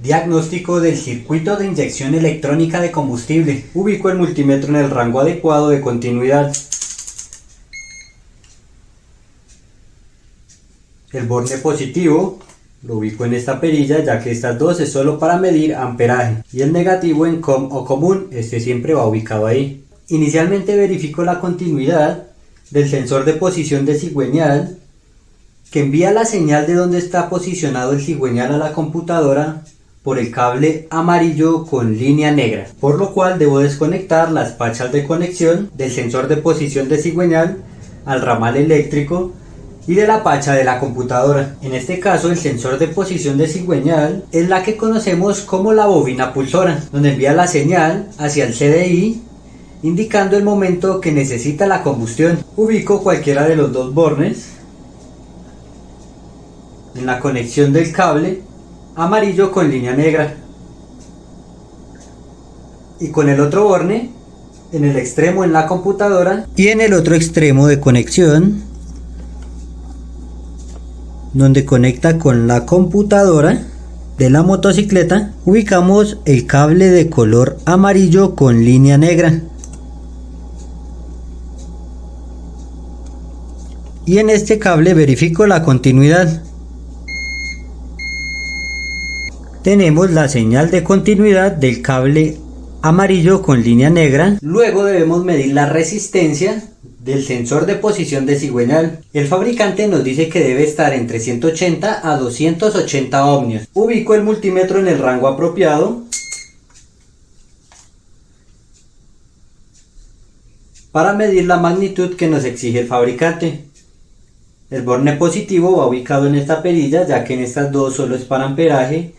Diagnóstico del circuito de inyección electrónica de combustible. Ubico el multímetro en el rango adecuado de continuidad. El borne positivo lo ubico en esta perilla, ya que estas dos es solo para medir amperaje, y el negativo en COM o común, este siempre va ubicado ahí. Inicialmente verifico la continuidad del sensor de posición de cigüeñal, que envía la señal de donde está posicionado el cigüeñal a la computadora por el cable amarillo con línea negra, por lo cual debo desconectar las pachas de conexión del sensor de posición de cigüeñal al ramal eléctrico y de la pacha de la computadora. En este caso, el sensor de posición de cigüeñal es la que conocemos como la bobina pulsora, donde envía la señal hacia el CDI indicando el momento que necesita la combustión. Ubico cualquiera de los dos bornes en la conexión del cable amarillo con línea negra, y con el otro borne en el extremo en la computadora, y en el otro extremo de conexión donde conecta con la computadora de la motocicleta, ubicamos el cable de color amarillo con línea negra, y en este cable verifico la continuidad. Tenemos la señal de continuidad del cable amarillo con línea negra. Luego debemos medir la resistencia del sensor de posición de cigüeñal. El fabricante nos dice que debe estar entre 180 a 280 ohmios. Ubico el multímetro en el rango apropiado para medir la magnitud que nos exige el fabricante. El borne positivo va ubicado en esta perilla, ya que en estas dos solo es para amperaje,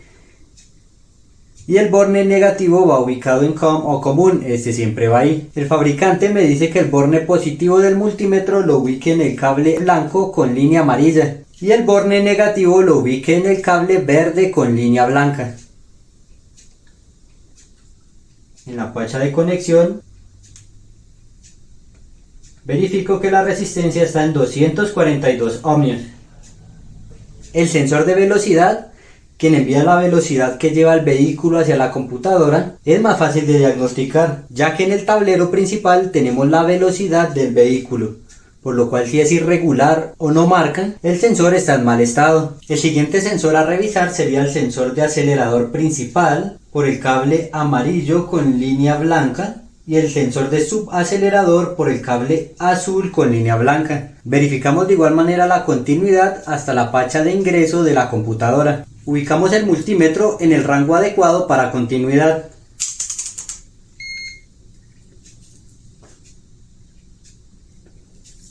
y el borne negativo va ubicado en COM o común, este siempre va ahí. El fabricante me dice que el borne positivo del multímetro lo ubique en el cable blanco con línea amarilla, y el borne negativo lo ubique en el cable verde con línea blanca. En la pacha de conexión verifico que la resistencia está en 242 ohmios. El sensor de velocidad, quien envía la velocidad que lleva el vehículo hacia la computadora, es más fácil de diagnosticar, ya que en el tablero principal tenemos la velocidad del vehículo, por lo cual si es irregular o no marca, el sensor está en mal estado. El siguiente sensor a revisar sería el sensor de acelerador principal por el cable amarillo con línea blanca, y el sensor de subacelerador por el cable azul con línea blanca. Verificamos de igual manera la continuidad hasta la pacha de ingreso de la computadora. Ubicamos el multímetro en el rango adecuado para continuidad.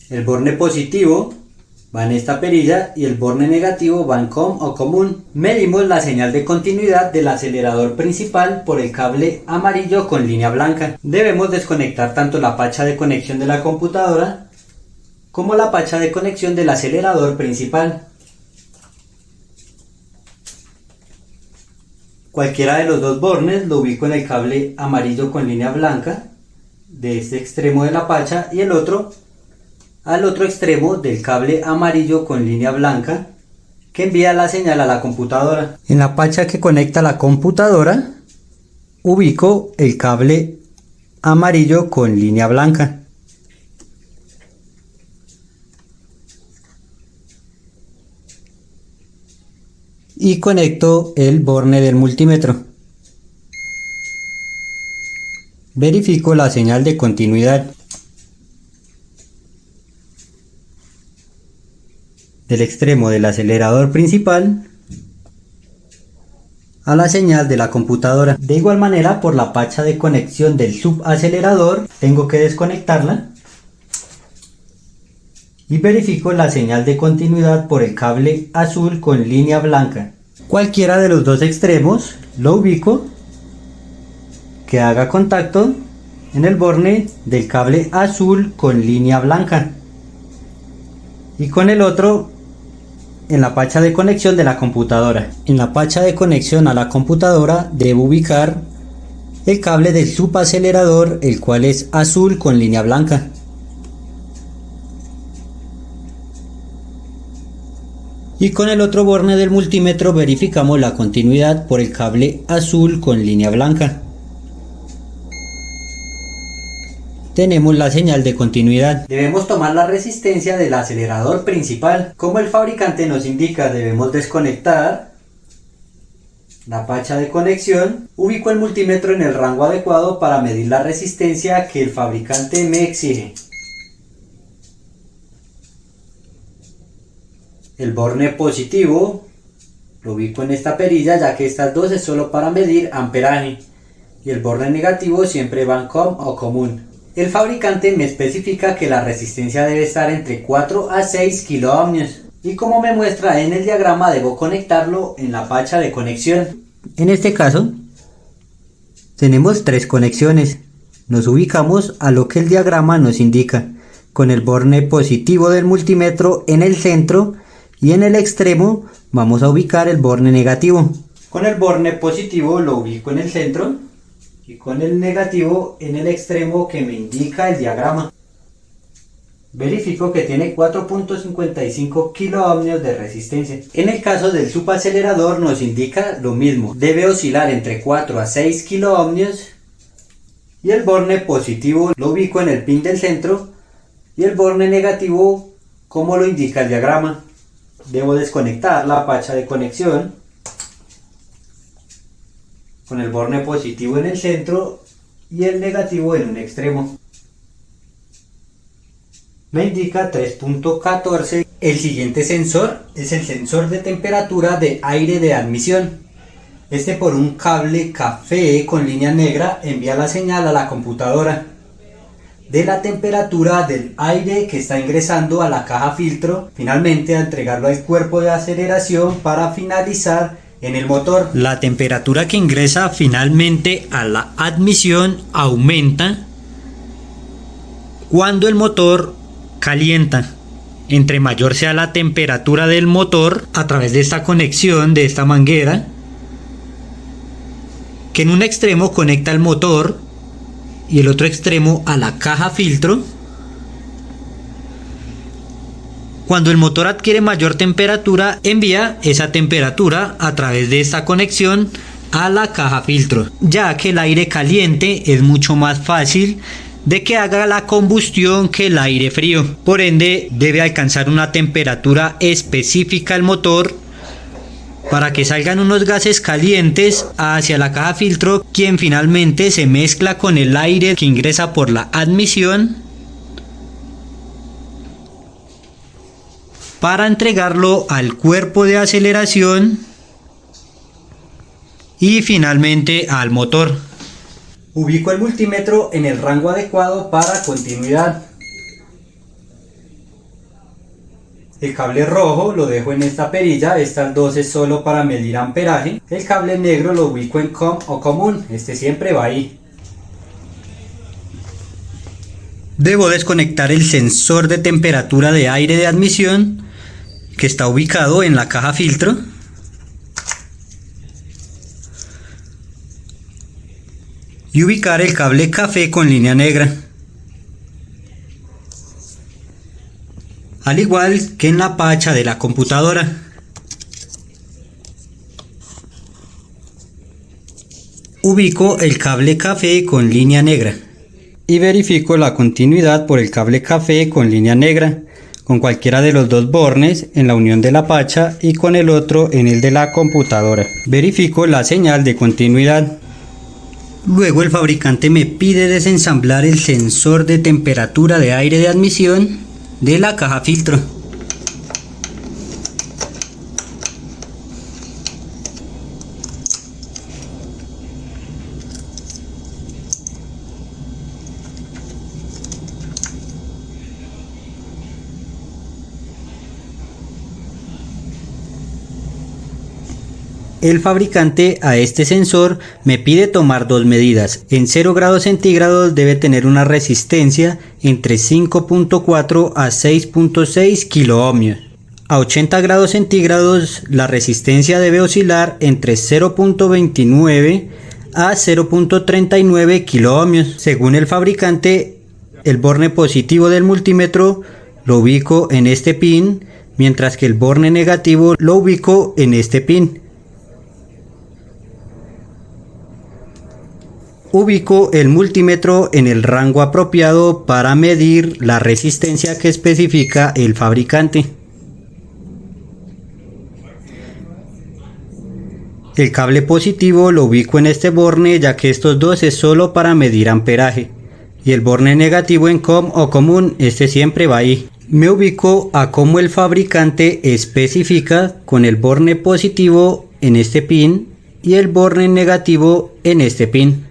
El borne positivo va en esta perilla y el borne negativo va en COM o común. Medimos la señal de continuidad del acelerador principal por el cable amarillo con línea blanca. Debemos desconectar tanto la pacha de conexión de la computadora como la pacha de conexión del acelerador principal. Cualquiera de los dos bornes lo ubico en el cable amarillo con línea blanca de este extremo de la pacha, y el otro al otro extremo del cable amarillo con línea blanca que envía la señal a la computadora. En la pacha que conecta la computadora ubico el cable amarillo con línea blanca. Y conecto el borne del multímetro. Verifico la señal de continuidad del extremo del acelerador principal a la señal de la computadora. De igual manera, por la pacha de conexión del subacelerador tengo que desconectarla y verifico la señal de continuidad por el cable azul con línea blanca. Cualquiera de los dos extremos lo ubico que haga contacto en el borne del cable azul con línea blanca, y con el otro en la pacha de conexión de la computadora. En la pacha de conexión a la computadora debo ubicar el cable del subacelerador, el cual es azul con línea blanca. Y con el otro borne del multímetro verificamos la continuidad por el cable azul con línea blanca. Tenemos la señal de continuidad. Debemos tomar la resistencia del acelerador principal. Como el fabricante nos indica, debemos desconectar la pacha de conexión. Ubico el multímetro en el rango adecuado para medir la resistencia que el fabricante me exige. El borne positivo lo ubico en esta perilla, ya que estas dos es solo para medir amperaje, y el borne negativo siempre va en COM o común. El fabricante me especifica que la resistencia debe estar entre 4 a 6 kiloohmios, y como me muestra en el diagrama debo conectarlo en la pacha de conexión. En este caso tenemos 3 conexiones. Nos ubicamos a lo que el diagrama nos indica, con el borne positivo del multímetro en el centro, y en el extremo vamos a ubicar el borne negativo. Con el borne positivo lo ubico en el centro y con el negativo en el extremo que me indica el diagrama. Verifico que tiene 4.55 kiloohmios de resistencia. En el caso del subacelerador nos indica lo mismo, debe oscilar entre 4 a 6 kiloohmios, y el borne positivo lo ubico en el pin del centro y el borne negativo como lo indica el diagrama. Debo desconectar la pacha de conexión con el borne positivo en el centro y el negativo en un extremo. Me indica 3.14. El siguiente sensor es el sensor de temperatura de aire de admisión. Este, por un cable café con línea negra, envía la señal a la computadora de la temperatura del aire que está ingresando a la caja filtro, finalmente a entregarlo al cuerpo de aceleración para finalizar en el motor. La temperatura que ingresa finalmente a la admisión aumenta cuando el motor calienta. Entre mayor sea la temperatura del motor, a través de esta conexión de esta manguera, que en un extremo conecta el motor y el otro extremo a la caja filtro, cuando el motor adquiere mayor temperatura, envía esa temperatura a través de esta conexión a la caja filtro, ya que el aire caliente es mucho más fácil de que haga la combustión que el aire frío. Por ende, debe alcanzar una temperatura específica el motor para que salgan unos gases calientes hacia la caja filtro, quien finalmente se mezcla con el aire que ingresa por la admisión para entregarlo al cuerpo de aceleración y finalmente al motor. Ubico el multímetro en el rango adecuado para continuidad. El cable rojo lo dejo en esta perilla, estas dos es solo para medir amperaje. El cable negro lo ubico en COM o común, este siempre va ahí. Debo desconectar el sensor de temperatura de aire de admisión que está ubicado en la caja filtro. Y ubicar el cable café con línea negra. Al igual que en la pacha de la computadora. Ubico el cable café con línea negra. Y verifico la continuidad por el cable café con línea negra, con cualquiera de los dos bornes en la unión de la pacha y con el otro en el de la computadora. Verifico la señal de continuidad. Luego el fabricante me pide desensamblar el sensor de temperatura de aire de admisión de la caja filtro. El fabricante a este sensor me pide tomar dos medidas. En 0 grados centígrados debe tener una resistencia entre 5.4 a 6.6 kiloohmios. A 80 grados centígrados la resistencia debe oscilar entre 0.29 a 0.39 kiloohmios. Según el fabricante, el borne positivo del multímetro lo ubico en este pin mientras que el borne negativo lo ubico en este pin. Ubico el multímetro en el rango apropiado para medir la resistencia que especifica el fabricante. El cable positivo lo ubico en este borne, ya que estos dos es solo para medir amperaje, y el borne negativo en COM o común, este siempre va ahí. Me ubico a como el fabricante especifica, con el borne positivo en este pin y el borne negativo en este pin.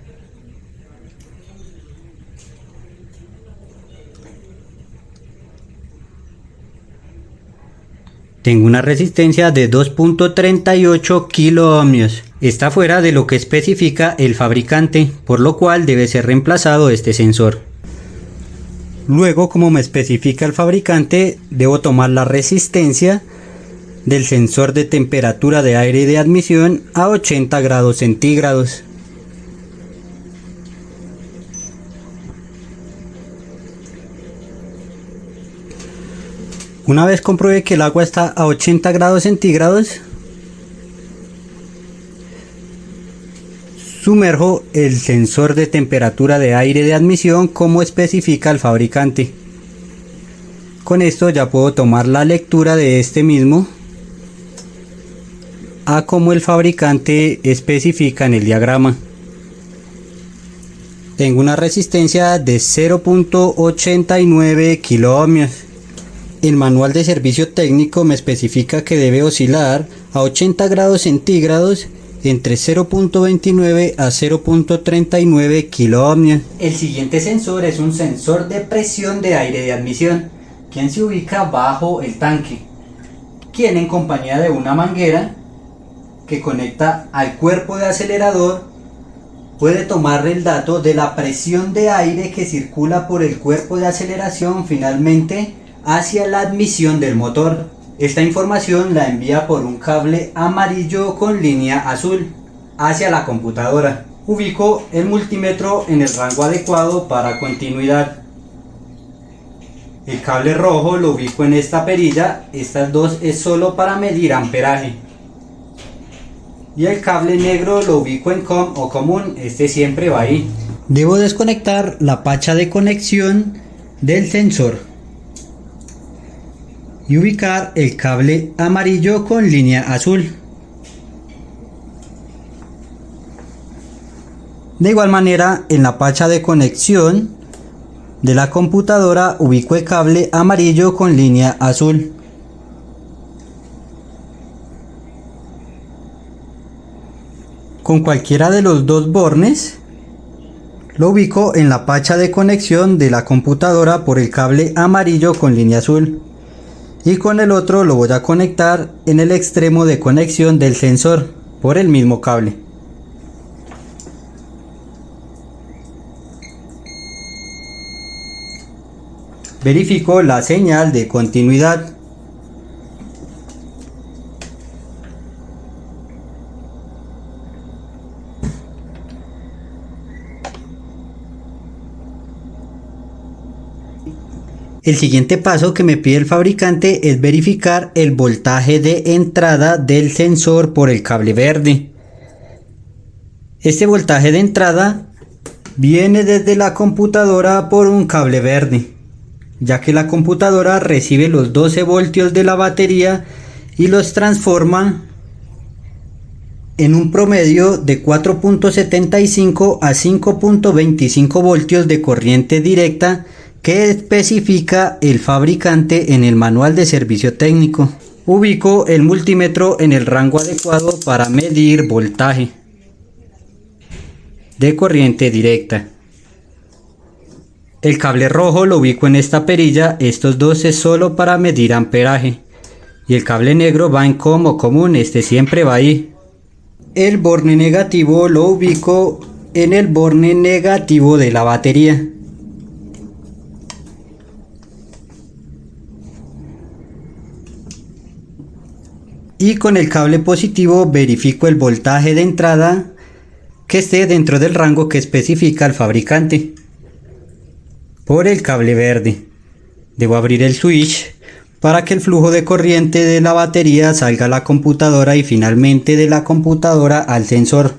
Tengo una resistencia de 2.38 kiloohmios. Está fuera de lo que especifica el fabricante, por lo cual debe ser reemplazado este sensor. Luego, como me especifica el fabricante, debo tomar la resistencia del sensor de temperatura de aire de admisión a 80 grados centígrados. Una vez compruebe que el agua está a 80 grados centígrados, sumerjo el sensor de temperatura de aire de admisión como especifica el fabricante. Con esto ya puedo tomar la lectura de este mismo a como el fabricante especifica en el diagrama. Tengo una resistencia de 0.89 kiloohmios. El manual de servicio técnico me especifica que debe oscilar a 80 grados centígrados entre 0.29 a 0.39 kiloohmios. El siguiente sensor es un sensor de presión de aire de admisión, quien se ubica bajo el tanque, quien en compañía de una manguera que conecta al cuerpo de acelerador puede tomar el dato de la presión de aire que circula por el cuerpo de aceleración finalmente hacia la admisión del motor. Esta información la envía por un cable amarillo con línea azul hacia la computadora. Ubico el multímetro en el rango adecuado para continuidad. El cable rojo lo ubico en esta perilla, estas dos es solo para medir amperaje. Y el cable negro lo ubico en COM o común, este siempre va ahí. Debo desconectar la pacha de conexión del sensor y ubicar el cable amarillo con línea azul. De igual manera, en la pacha de conexión de la computadora ubico el cable amarillo con línea azul. Con cualquiera de los dos bornes lo ubico en la pacha de conexión de la computadora por el cable amarillo con línea azul. Y con el otro lo voy a conectar en el extremo de conexión del sensor por el mismo cable. Verifico la señal de continuidad. El siguiente paso que me pide el fabricante es verificar el voltaje de entrada del sensor por el cable verde. Este voltaje de entrada viene desde la computadora por un cable verde, ya que la computadora recibe los 12 voltios de la batería y los transforma en un promedio de 4.75 a 5.25 voltios de corriente directa que especifica el fabricante en el manual de servicio técnico. Ubico el multímetro en el rango adecuado para medir voltaje de corriente directa. El cable rojo lo ubico en esta perilla, estos dos es solo para medir amperaje. Y el cable negro va en COM o común, este siempre va ahí. El borne negativo lo ubico en el borne negativo de la batería. Y con el cable positivo verifico el voltaje de entrada que esté dentro del rango que especifica el fabricante. Por el cable verde debo abrir el switch para que el flujo de corriente de la batería salga a la computadora y finalmente de la computadora al sensor.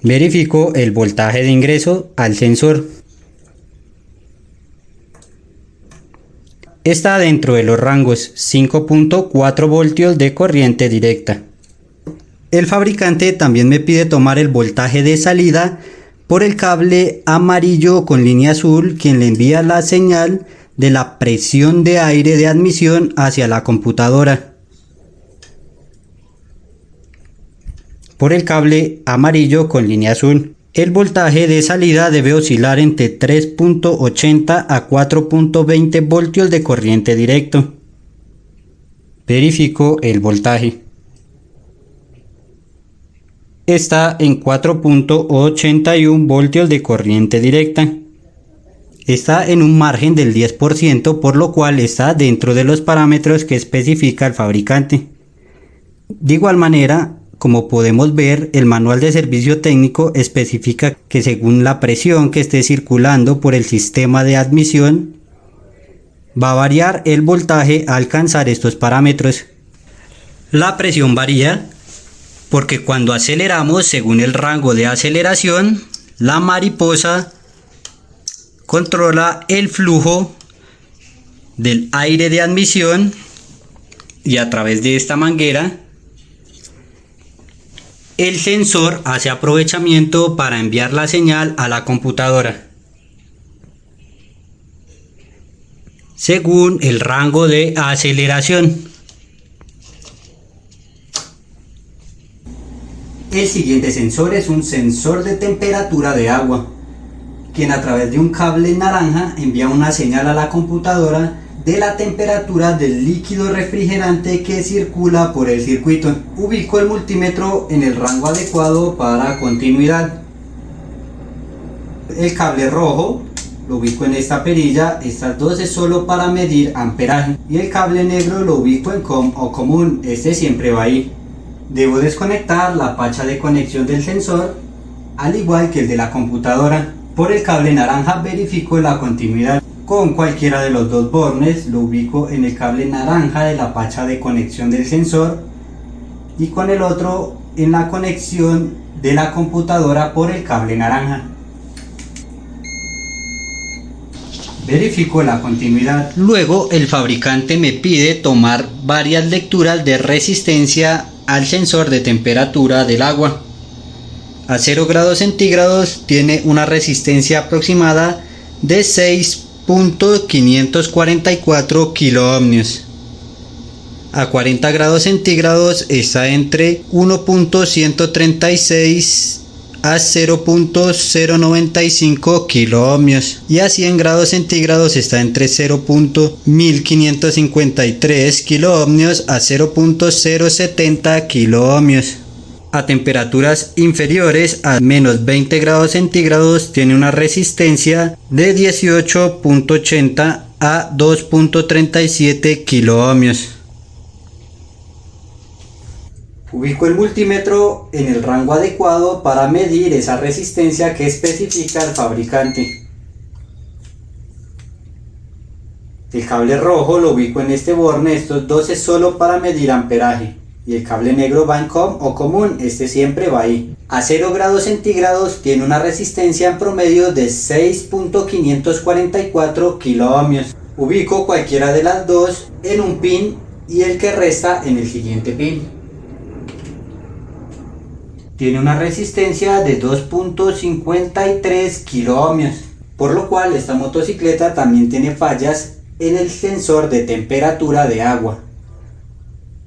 Verifico el voltaje de ingreso al sensor. Está dentro de los rangos 5.4 voltios de corriente directa. El fabricante también me pide tomar el voltaje de salida por el cable amarillo con línea azul, quien le envía la señal de la presión de aire de admisión hacia la computadora. Por el cable amarillo con línea azul. El voltaje de salida debe oscilar entre 3.80 a 4.20 voltios de corriente directo. Verifico el voltaje. Está en 4.81 voltios de corriente directa. Está en un margen del 10%, por lo cual está dentro de los parámetros que especifica el fabricante. De igual manera, como podemos ver, el manual de servicio técnico especifica que según la presión que esté circulando por el sistema de admisión, va a variar el voltaje a alcanzar estos parámetros. La presión varía porque cuando aceleramos, según el rango de aceleración, la mariposa controla el flujo del aire de admisión y a través de esta manguera el sensor hace aprovechamiento para enviar la señal a la computadora según el rango de aceleración. El siguiente sensor es un sensor de temperatura de agua, quien a través de un cable naranja envía una señal a la computadora de la temperatura del líquido refrigerante que circula por el circuito. Ubico el multímetro en el rango adecuado para continuidad. El cable rojo lo ubico en esta perilla, estas dos es solo para medir amperaje, y el cable negro lo ubico en COM o común, este siempre va ahí. Debo desconectar la pacha de conexión del sensor, al igual que el de la computadora. Por el cable naranja verifico la continuidad. Con cualquiera de los dos bornes lo ubico en el cable naranja de la pacha de conexión del sensor y con el otro en la conexión de la computadora por el cable naranja. Verifico la continuidad. Luego el fabricante me pide tomar varias lecturas de resistencia al sensor de temperatura del agua. A 0 grados centígrados tiene una resistencia aproximada de 6.544 kiloohmios. A 40 grados centígrados está entre 1.136 a 0.095 kiloohmios y a 100 grados centígrados está entre 0.1553 kiloohmios a 0.070 kiloohmios. A temperaturas inferiores a menos 20 grados centígrados tiene una resistencia de 18.80 a 2.37 kiloohmios. Ubico el multímetro en el rango adecuado para medir esa resistencia que especifica el fabricante. El cable rojo lo ubico en este borne, estos dos es solo para medir amperaje. Y el cable negro va en COM o común, este siempre va ahí. A 0 grados centígrados tiene una resistencia en promedio de 6.544 kiloohmios. Ubico cualquiera de las dos en un pin y el que resta en el siguiente pin. Tiene una resistencia de 2.53 kiloohmios, por lo cual esta motocicleta también tiene fallas en el sensor de temperatura de agua.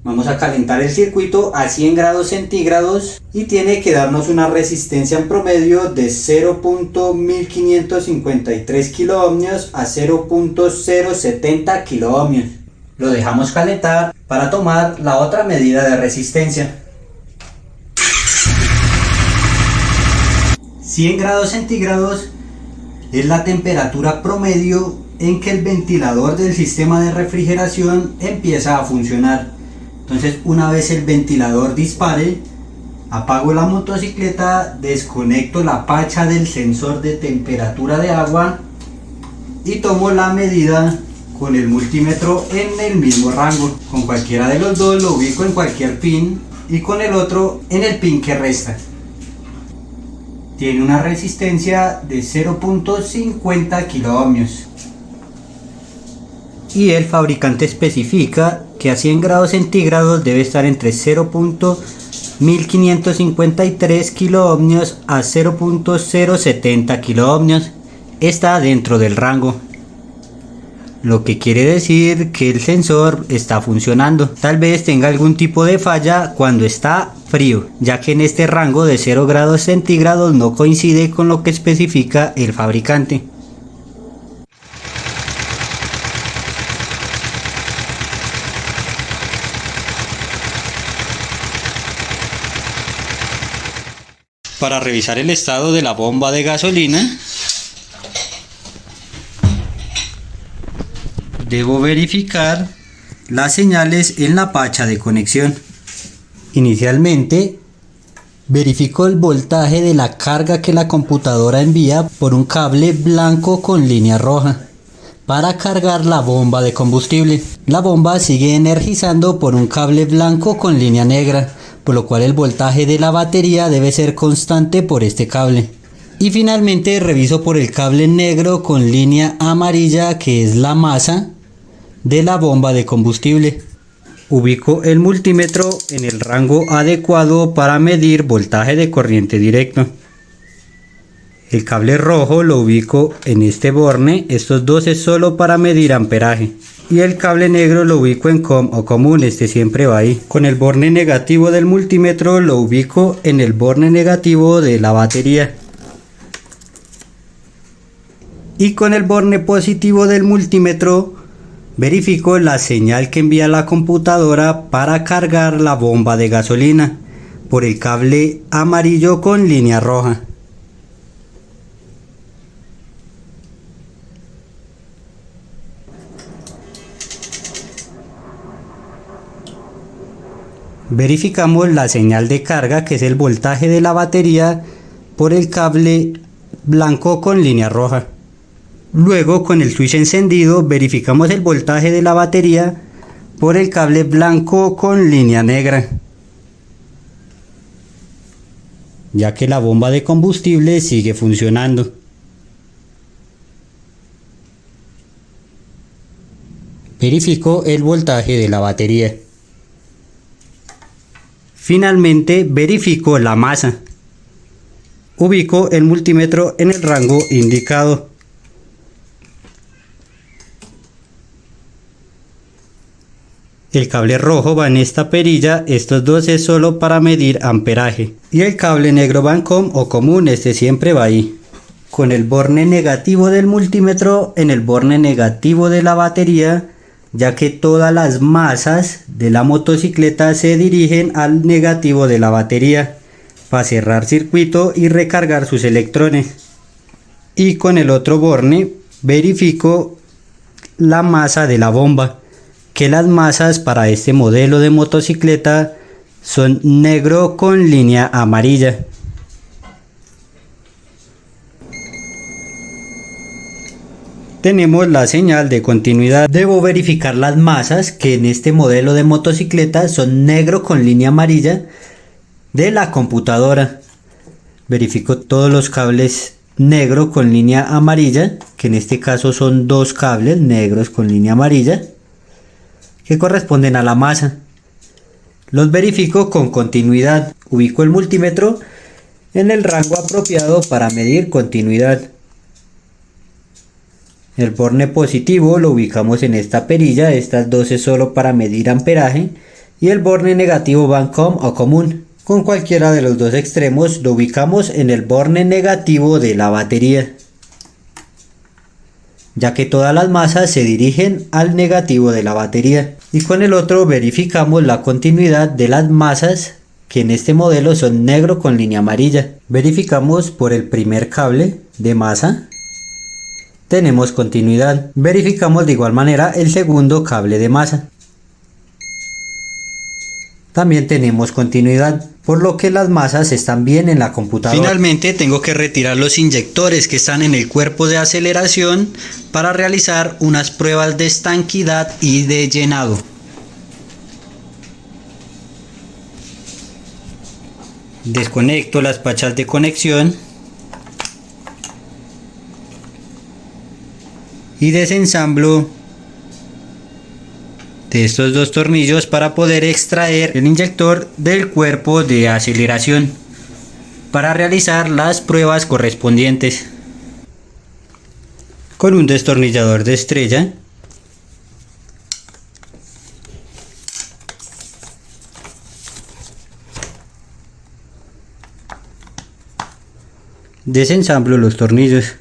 Vamos a calentar el circuito a 100 grados centígrados y tiene que darnos una resistencia en promedio de 0.1553 kiloohmios a 0.070 kiloohmios. Lo dejamos calentar para tomar la otra medida de resistencia. 100 grados centígrados es la temperatura promedio en que el ventilador del sistema de refrigeración empieza a funcionar. Entonces, una vez el ventilador dispare, apago la motocicleta, desconecto la pacha del sensor de temperatura de agua y tomo la medida con el multímetro en el mismo rango. Con cualquiera de los dos lo ubico en cualquier pin y con el otro en el pin que resta. Tiene una resistencia de 0.50 kiloohmios. Y el fabricante especifica que a 100 grados centígrados debe estar entre 0.1553 kiloohmios a 0.070 kiloohmios. Está dentro del rango, lo que quiere decir que el sensor está funcionando. Tal vez tenga algún tipo de falla cuando está frío, ya que en este rango de 0 grados centígrados no coincide con lo que especifica el fabricante. Para revisar el estado de la bomba de gasolina, debo verificar las señales en la pacha de conexión. Inicialmente, verifico el voltaje de la carga que la computadora envía por un cable blanco con línea roja para cargar la bomba de combustible. La bomba sigue energizando por un cable blanco con línea negra, por lo cual el voltaje de la batería debe ser constante por este cable. Y finalmente reviso por el cable negro con línea amarilla, que es la masa de la bomba de combustible. Ubico el multímetro en el rango adecuado para medir voltaje de corriente directo. El cable rojo lo ubico en este borne, estos dos es solo para medir amperaje. Y el cable negro lo ubico en COM o común, este siempre va ahí. Con el borne negativo del multímetro lo ubico en el borne negativo de la batería. Y con el borne positivo del multímetro verifico la señal que envía la computadora para cargar la bomba de gasolina por el cable amarillo con línea roja. Verificamos la señal de carga, que es el voltaje de la batería, por el cable blanco con línea roja. Luego, con el switch encendido, verificamos el voltaje de la batería por el cable blanco con línea negra, ya que la bomba de combustible sigue funcionando. Verifico el voltaje de la batería. Finalmente verifico la masa. Ubico el multímetro en el rango indicado. El cable rojo va en esta perilla, estos dos es solo para medir amperaje. Y el cable negro va en COM o común, este siempre va ahí. Con el borne negativo del multímetro en el borne negativo de la batería, ya que todas las masas de la motocicleta se dirigen al negativo de la batería para cerrar circuito y recargar sus electrones. Y con el otro borne verifico la masa de la bomba, que las masas para este modelo de motocicleta son negro con línea amarilla. Tenemos la señal de continuidad. Debo verificar las masas, que en este modelo de motocicleta son negro con línea amarilla, de la computadora. Verifico todos los cables negro con línea amarilla, que en este caso son dos cables negros con línea amarilla, que corresponden a la masa. Los verifico con continuidad. Ubico el multímetro en el rango apropiado para medir continuidad. El borne positivo lo ubicamos en esta perilla, estas dos es solo para medir amperaje, y el borne negativo va en COM o común. Con cualquiera de los dos extremos lo ubicamos en el borne negativo de la batería, ya que todas las masas se dirigen al negativo de la batería. Y con el otro verificamos la continuidad de las masas, que en este modelo son negro con línea amarilla. Verificamos por el primer cable de masa, tenemos continuidad. Verificamos de igual manera el segundo cable de masa. también tenemos continuidad, por lo que las masas están bien en la computadora. Finalmente tengo que retirar los inyectores que están en el cuerpo de aceleración para realizar unas pruebas de estanquidad y de llenado. Desconecto las pachas de conexión y desensamblo de estos dos tornillos para poder extraer el inyector del cuerpo de aceleración para realizar las pruebas correspondientes. Con un destornillador de estrella desensamblo los tornillos.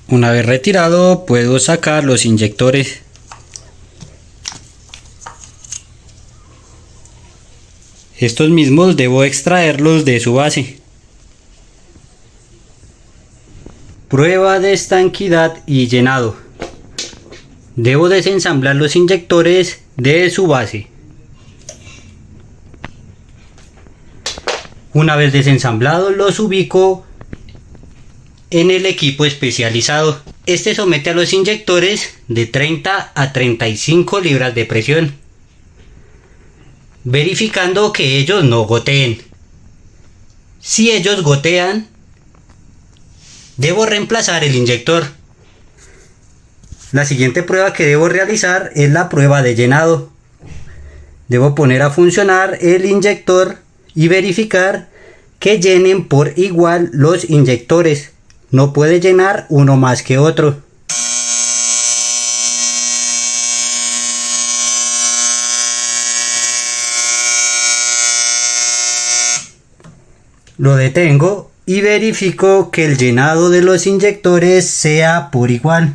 Una vez retirado, puedo sacar los inyectores. Estos mismos debo extraerlos de su base. Prueba de estanquidad y llenado. Debo desensamblar los inyectores de su base. Una vez desensamblados, los ubico en el equipo especializado. Este somete a los inyectores de 30 a 35 libras de presión, verificando que ellos no goteen. Si ellos gotean, debo reemplazar el inyector. La siguiente prueba que debo realizar es la prueba de llenado. Debo poner a funcionar el inyector y verificar que llenen por igual los inyectores. No puede llenar uno más que otro. Lo detengo y verifico que el llenado de los inyectores sea por igual.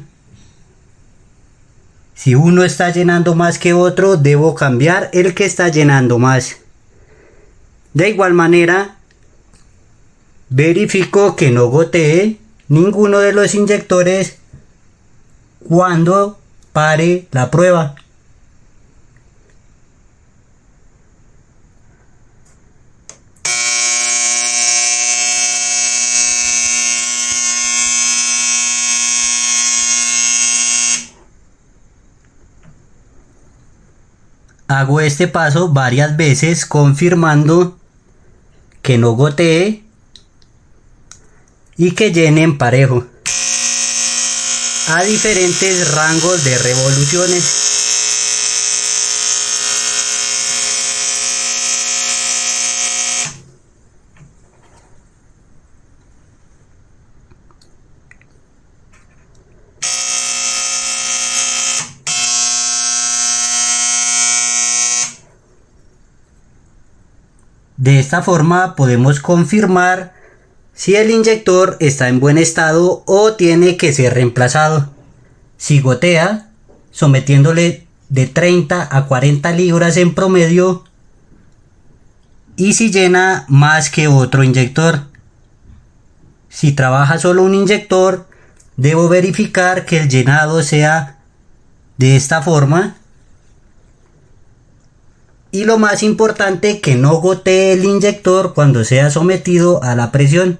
Si uno está llenando más que otro, debo cambiar el que está llenando más. De igual manera, verifico que no gotee ninguno de los inyectores cuando pare la prueba. Hago este paso varias veces confirmando que no gotee y que llenen parejo a diferentes rangos de revoluciones. De esta forma podemos confirmar si el inyector está en buen estado o tiene que ser reemplazado. Si gotea, sometiéndole de 30 a 40 libras en promedio, y si llena más que otro inyector. Si trabaja solo un inyector, debo verificar que el llenado sea de esta forma. Y lo más importante, que no gotee el inyector cuando sea sometido a la presión.